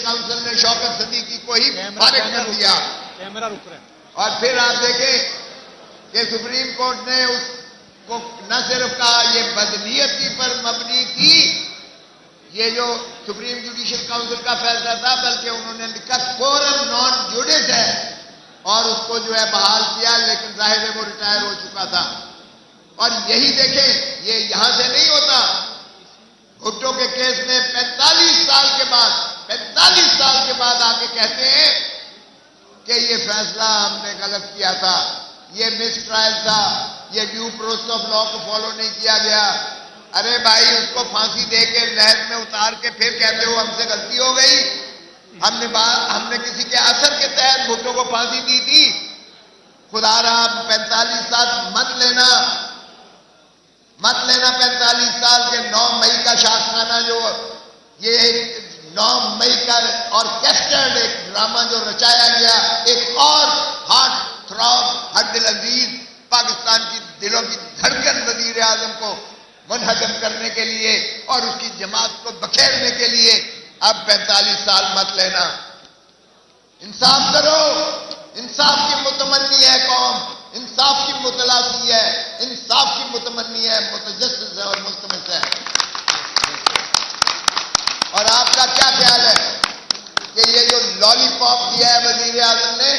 Council نے شوکت صدیقی کو ہی فارغ کر دیا. اور پھر آپ دیکھیں کہ سپریم کورٹ نے اس کو نہ صرف کہا یہ بدنیتی پر مبنی تھی، یہ جو سپریم جوڈیشل کونسل کا فیصلہ تھا، بلکہ انہوں نے لکھا کورم نان جوڈس ہے اور اس کو جو ہے بحال کیا، لیکن ظاہر ہے وہ ریٹائر ہو چکا تھا. اور یہی دیکھیں یہ یہاں سے نہیں ہوتا. بھٹو کے کیس میں 45 سال کے بعد آ کے کہتے ہیں کہ یہ فیصلہ ہم نے غلط کیا تھا، یہ مس ٹرائل تھا، یہ ڈیو پروسیس آف لا کو فالو نہیں کیا گیا. ارے بھائی اس کو پھانسی دے کے نہر میں اتار کے پھر کہتے ہو ہم سے غلطی ہو گئی. ہم نے کسی کے اثر کے تحت بھٹو کو پھانسی دی تھی. خدا رہا 45 سال مت لینا 45 سال کے 9 مئی کا شاخانہ جو یہ 9 مئی کا آرکیسٹرڈ ایک ڈرامہ جو رچایا گیا، ایک اور ہارٹ تھراب، ہر دل عزیز پاکستان کی دلوں کی دھڑکن وزیر اعظم کو منہدم کرنے کے لیے اور اس کی جماعت کو بکھیرنے کے لیے اب 45 سال مت لینا. انصاف کرو. انصاف کی متمنی ہے قوم، انصاف کی متلاسی ہے، انصاف کی متمنی ہے، متجسس ہے اور ملتمس ہے. اور آپ کا کیا خیال ہے کہ یہ جو لالی پاپ دیا ہے وزیر اعظم نے،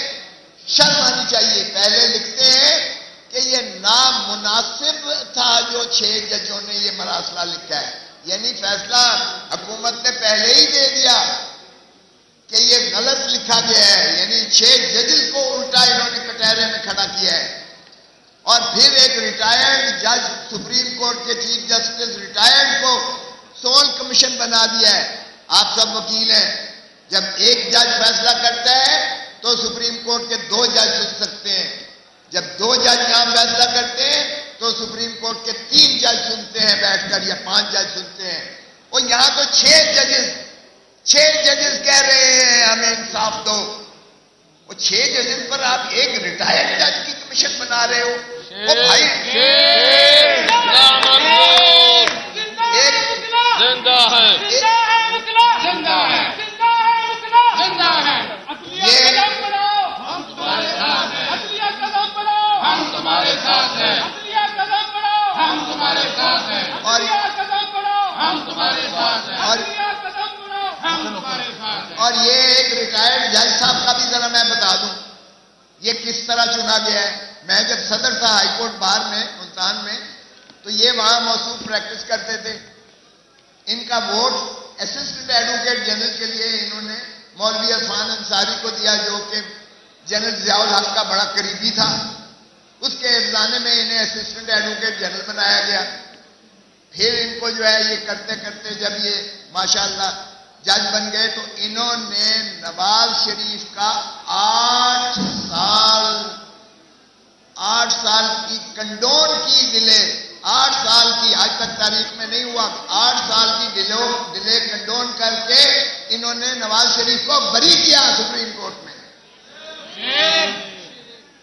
شرم آنی چاہیے. پہلے لکھتے ہیں کہ یہ نامناسب تھا جو 6 ججوں نے یہ مراسلہ لکھا ہے، یعنی فیصلہ حکومت نے پہلے ہی دے دیا کہ یہ غلط لکھا گیا ہے، یعنی 6 ججز کو الٹا انہوں نے کٹہرے میں کھڑا کیا ہے. اور پھر ایک ریٹائرڈ جج سپریم کورٹ کے چیف جسٹس ریٹائرڈ کو سول کمیشن بنا دیا ہے. آپ سب وکیل ہیں، جب ایک جج فیصلہ کرتا ہے تو سپریم کورٹ کے 2 جج سن سکتے ہیں. جب 2 جج یہاں فیصلہ کرتے ہیں تو سپریم کورٹ کے 3 جج سنتے ہیں بیٹھ کر، یا 5 جج سنتے ہیں. اور یہاں تو 6 ججز کہہ رہے ہیں ہمیں انصاف دو. وہ 6 ججز پر آپ ایک ریٹائرڈ جج کی کمیشن بنا رہے ہو. وہ بھائی اور یہ ایک ریٹائرڈ جج صاحب کا بھی ذرا میں بتا دوں یہ کس طرح چنا گیا ہے. میں جب صدر تھا ہائی کورٹ بار میں ملتان میں، تو یہ وہاں موصوف پریکٹس کرتے تھے. ان کا ووٹ اسسٹنٹ ایڈوکیٹ جنرل کے لیے انہوں نے مولوی عرفان انصاری کو دیا، جو کہ جنرل ضیاء الحق کا بڑا قریبی تھا. اس کے افزانے میں انہیں اسسٹنٹ ایڈوکیٹ جنرل بنایا گیا. پھر ان کو جو ہے یہ کرتے کرتے جب یہ ماشاءاللہ جج بن گئے تو انہوں نے نواز شریف کا 8 سال کی کنڈون کی ڈیلے، 8 سال کی، آج تک تاریخ میں نہیں ہوا، 8 سال کی ڈیلے کنڈون کر کے انہوں نے نواز شریف کو بری کیا سپریم کورٹ میں.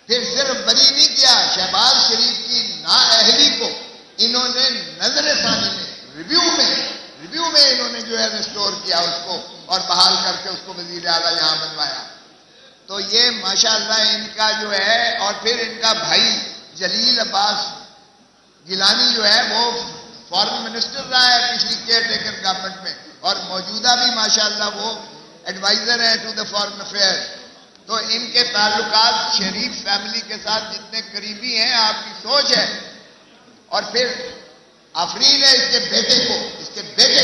پھر صرف بری نہیں کیا، شہباز شریف کی نااہلی کو انہوں نے نظر ثانی میں ریویو میں انہوں نے جو ہے ریسٹور کیا اس کو اور بحال کر کے اس کو وزیر اعلیٰ یہاں بنوایا. تو یہ ماشاءاللہ ان کا جو ہے، اور پھر ان کا بھائی جلیل عباس گیلانی جو ہے وہ فارن منسٹر رہا ہے پچھلی کیئر ٹیکر گورنمنٹ میں، اور موجودہ بھی ماشاءاللہ وہ ایڈوائزر ہیں ٹو دا فارن افیئر. تو ان کے تعلقات شریف فیملی کے ساتھ جتنے قریبی ہیں آپ کی سوچ ہے. اور پھر آفرین ہے اس کے بیٹے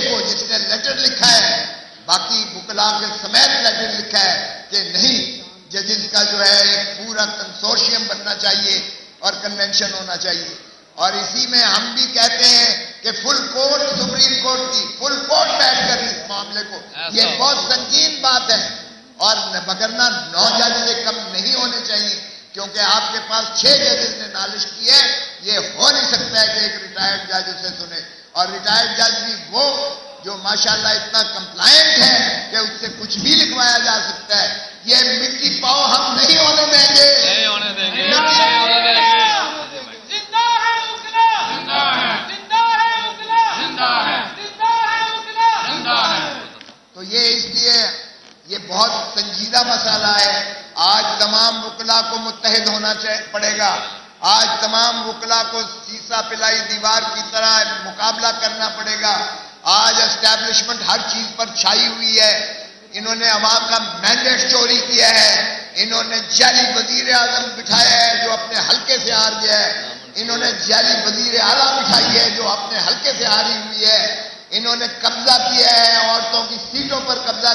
کو جس نے لیٹر لکھا ہے، باقی وکلاء کے سمیت لیٹر لکھا ہے کہ نہیں، ججز کا جو ہے ایک پورا کنسورشیم بننا چاہیے اور کنونشن ہونا چاہیے. اور اسی میں ہم بھی کہتے ہیں کہ فل کورٹ سپریم کورٹ کی فل کورٹ بیٹھ کر اس معاملے کو، یہ بہت سنگین بات ہے، اور مگرنہ 9 جج سے کم نہیں ہونے چاہیے، کیونکہ آپ کے پاس 6 ججز نے نالش کی ہے. یہ ہو نہیں سکتا ہے کہ ایک ریٹائرڈ جج اسے سنے، اور ریٹائرڈ جج بھی وہ جو ماشاءاللہ اتنا کمپلائنٹ ہے کہ اس سے کچھ بھی لکھوایا جا سکتا ہے. یہ مٹی پاؤ ہم نہیں ہونے دیں گے. تو یہ اس لیے یہ بہت سنجیدہ مسئلہ ہے. آج تمام وکلا کو متحد ہونا پڑے گا. آج تمام وکلا کو سیسا پلائی دیوار کی طرح مقابلہ کرنا پڑے گا. آج اسٹیبلشمنٹ ہر چیز پر چھائی ہوئی ہے. انہوں نے عوام کا مینڈیٹ چوری کیا ہے. انہوں نے جعلی وزیر اعظم بٹھایا ہے جو اپنے حلقے سے ہار گیا ہے. انہوں نے جعلی وزیر اعلیٰ بٹھائی ہے جو اپنے حلقے سے ہاری ہوئی ہے. انہوں نے قبضہ کیا ہے، عورتوں کی سیٹوں پر قبضہ